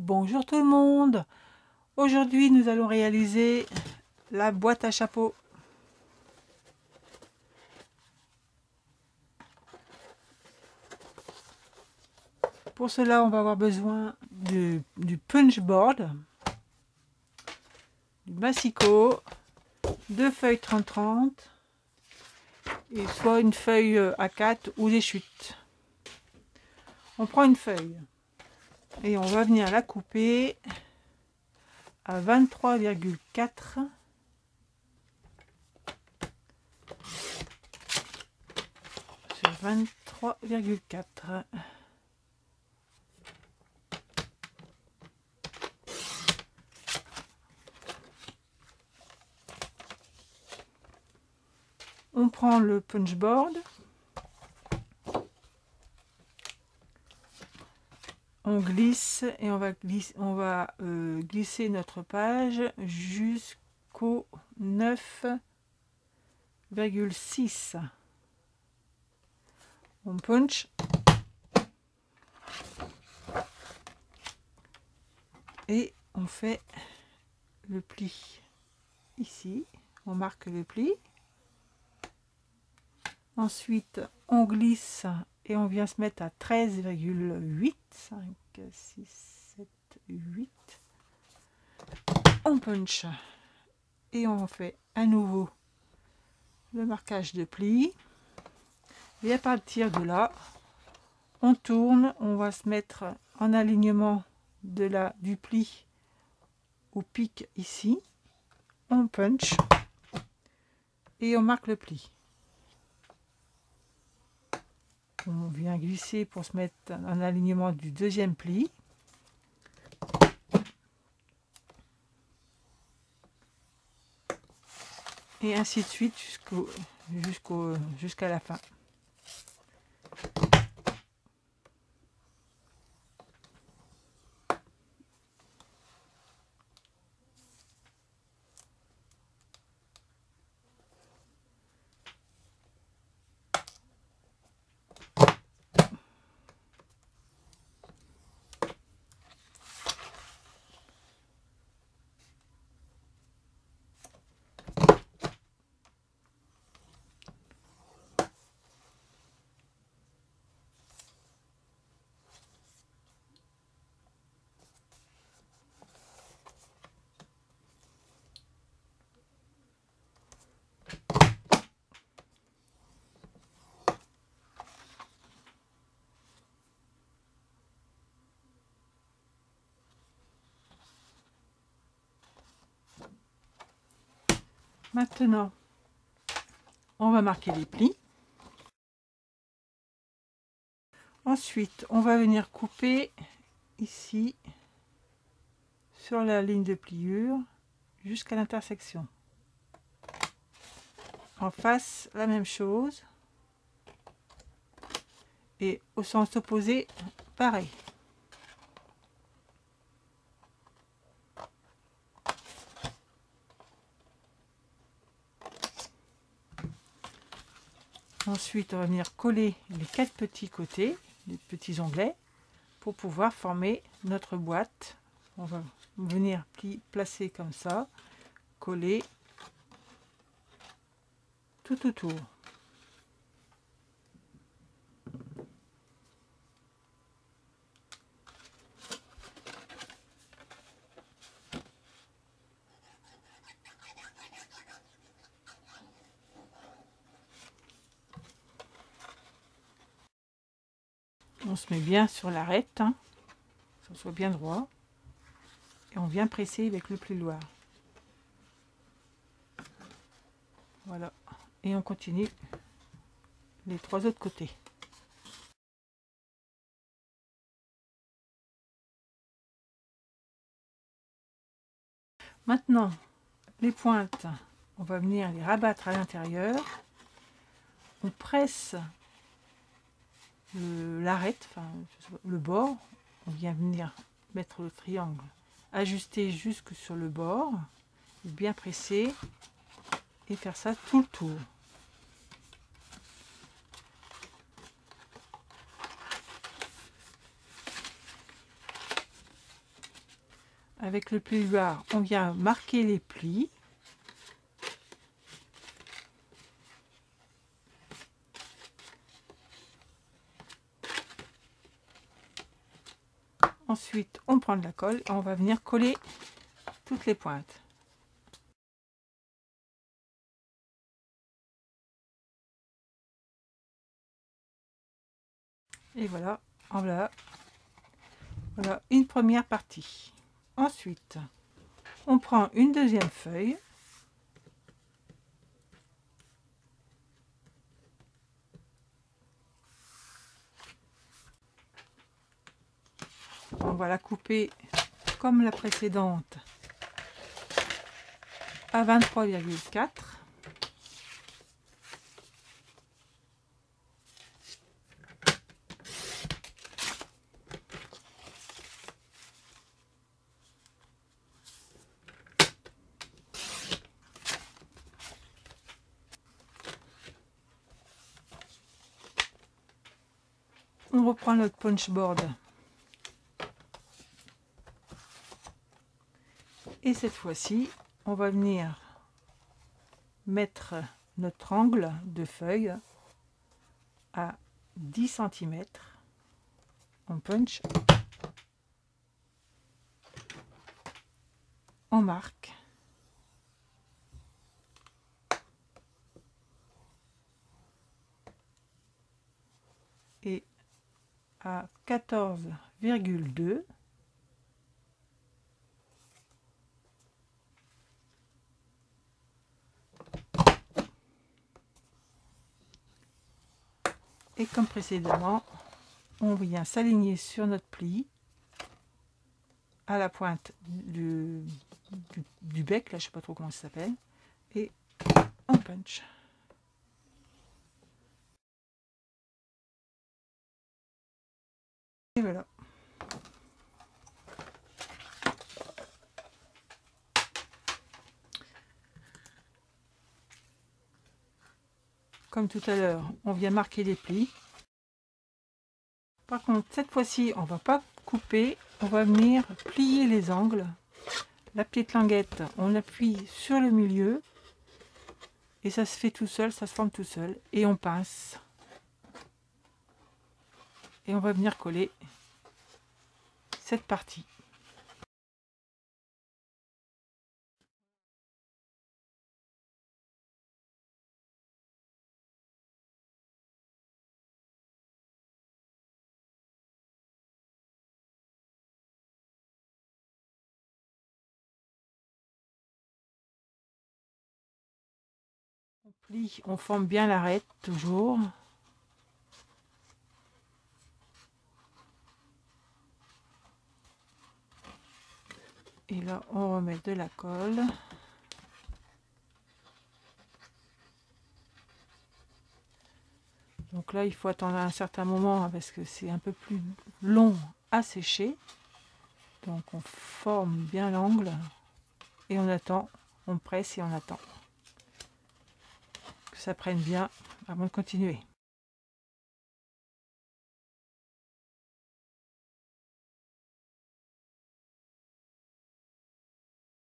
Bonjour tout le monde. Aujourd'hui nous allons réaliser la boîte à chapeau. Pour cela on va avoir besoin du punch board, du massicot, deux feuilles 30-30 et soit une feuille A4 ou des chutes. On prend une feuille et on va venir la couper à 23,4 sur 23,4. On prend le punch board, on glisse et on va glisser notre page jusqu'au 9,6. On punch et on fait le pli ici, on marque le pli. Ensuite on glisse et on vient se mettre à 13,8. 5, 6, 7, 8. On punch et on fait à nouveau le marquage de pli. Et à partir de là, on tourne, on va se mettre en alignement du pli au pic ici. On punch et on marque le pli. On vient glisser pour se mettre en alignement du deuxième pli. Et ainsi de suite jusqu'à la fin. Maintenant, on va marquer les plis. Ensuite, on va venir couper ici sur la ligne de pliure jusqu'à l'intersection. En face, la même chose. Et au sens opposé, pareil. Ensuite, on va venir coller les 4 petits côtés, les petits onglets, pour pouvoir former notre boîte. On va venir placer comme ça, coller tout autour. On se met bien sur l'arête, hein, que ça soit bien droit, et on vient presser avec le plioir. Voilà, et on continue les 3 autres côtés. Maintenant, les pointes, on va venir les rabattre à l'intérieur. On presse l'arête, enfin le bord. On vient venir mettre le triangle, ajuster jusque sur le bord, bien presser et faire ça tout le tour. avec le plioir, on vient marquer les plis. Ensuite, on prend de la colle et on va venir coller toutes les pointes. Et voilà, voilà une première partie. Ensuite, on prend une deuxième feuille. On va la couper comme la précédente à 23,4. On reprend notre punchboard et cette fois-ci on va venir mettre notre angle de feuille à 10 cm. On punch, on marque et à 14,2 et comme précédemment on vient s'aligner sur notre pli à la pointe du bec, là je sais pas trop comment ça s'appelle, et on punch. Et voilà. Comme tout à l'heure, on vient marquer les plis. Par contre, cette fois-ci, on va pas couper, on va venir plier les angles. La petite languette, on appuie sur le milieu et ça se fait tout seul, ça se forme tout seul. Et on pince. Et on va venir coller cette partie. On plie, on forme bien l'arête toujours. Et là, on remet de la colle. Donc là, il faut attendre un certain moment parce que c'est un peu plus long à sécher. Donc on forme bien l'angle et on attend, on presse et on attend que ça prenne bien avant de continuer.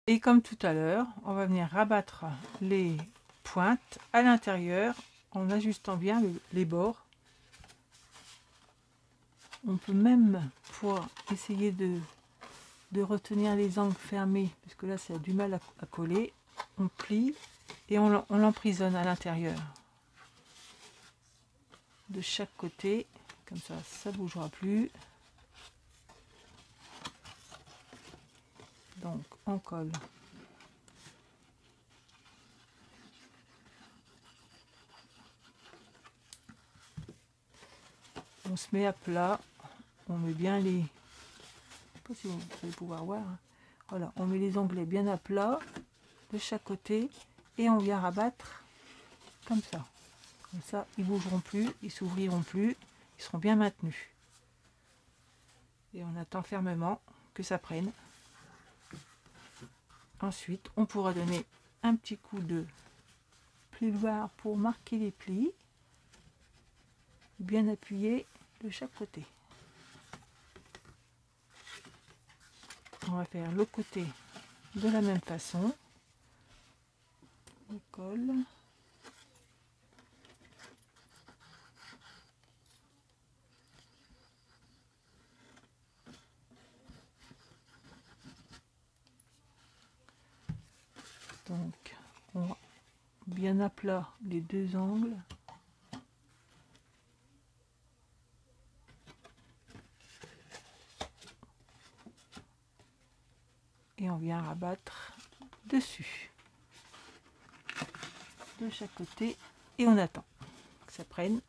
Et comme tout à l'heure, on va venir rabattre les pointes à l'intérieur en ajustant bien les bords. On peut même, pour essayer de retenir les angles fermés, parce que là ça a du mal à coller, on plie et on l'emprisonne à l'intérieur de chaque côté, comme ça ça ne bougera plus. Donc on colle. On se met à plat, on met bien les... Je sais pas si vous allez pouvoir voir. Voilà, on met les onglets bien à plat de chaque côté et on vient rabattre comme ça. Comme ça, ils bougeront plus, ils s'ouvriront plus, ils seront bien maintenus. Et on attend fermement que ça prenne. Ensuite, on pourra donner un petit coup de plioir pour marquer les plis, bien appuyé de chaque côté. On va faire l'autre côté de la même façon. On colle. Donc, on va bien à plat les deux angles. Et on vient rabattre dessus de chaque côté et on attend que ça prenne.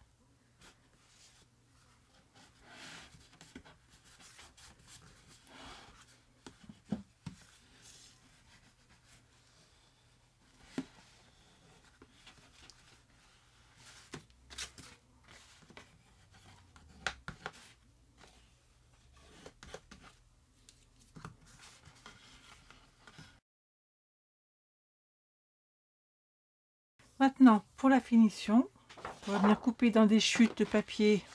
Maintenant, pour la finition, on va venir couper dans des chutes de papier.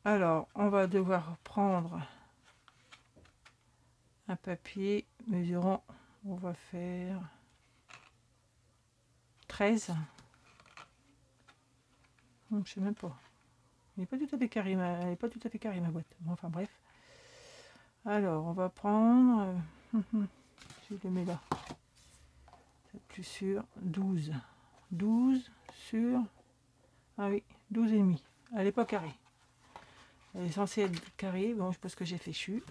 Alors, on va devoir prendre un papier mesurant, on va faire 13. Je sais même pas. Il n'est pas tout à fait carré, elle n'est pas tout à fait carrée ma boîte. Bon, enfin bref. Alors, on va prendre, je le mets là. Plus sûr, 12 sur, ah oui, 12 et demi. Elle n'est pas carrée, elle est censée être carrée. Bon, je pense que j'ai fait chu.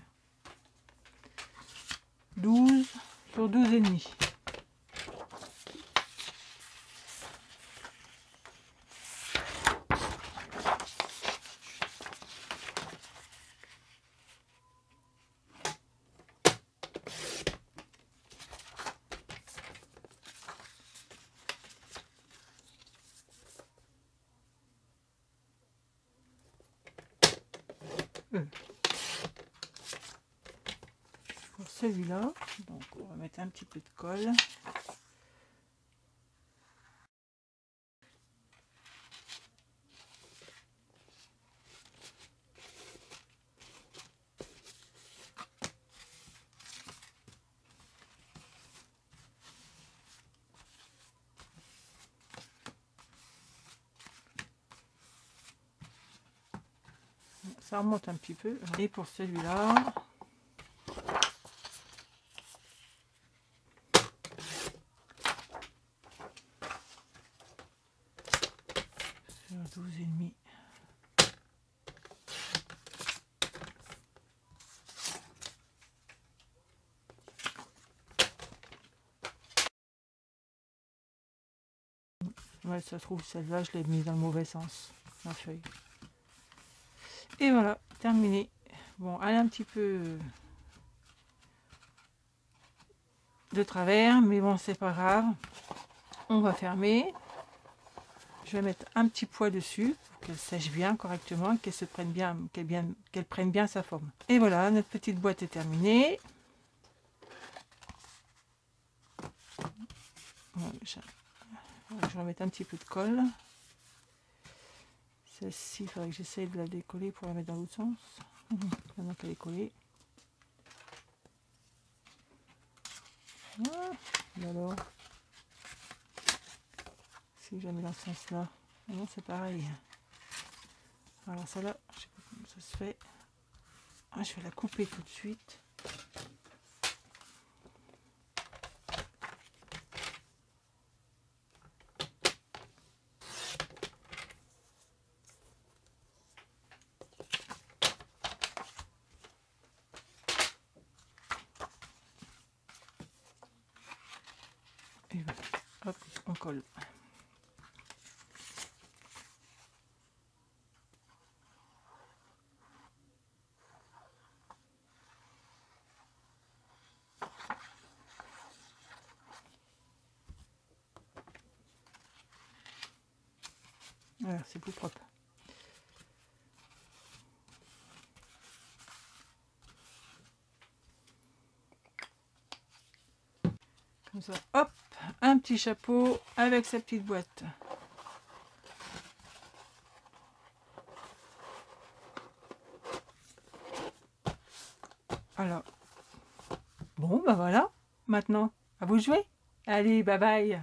12 sur 12 et demi. Pour celui-là, donc on va mettre un petit peu de colle. Ça remonte un petit peu. Et pour celui-là, sur 12 et demi. Ouais, ça se trouve, celle-là, je l'ai mise dans le mauvais sens, la feuille. Et voilà, terminé. Bon, elle est un petit peu de travers, mais bon, c'est pas grave. On va fermer. Je vais mettre un petit poids dessus pour qu'elle sèche bien correctement, qu'elle se prenne bien, qu'elle prenne bien sa forme. Et voilà, notre petite boîte est terminée. Voilà, je vais remettre un petit peu de colle. Celle-ci, il faudrait que j'essaye de la décoller pour la mettre dans l'autre sens. Maintenant qu'elle est collée. Ah, et alors, si je la mets dans ce sens-là, non, c'est pareil. Alors celle-là, je sais pas comment ça se fait. Ah, je vais la couper tout de suite. Et voilà, hop, on colle. Voilà, c'est plus propre. Comme ça, hop, un petit chapeau avec sa petite boîte. Alors, bon, bah voilà. Maintenant, à vous de jouer. Allez, bye bye.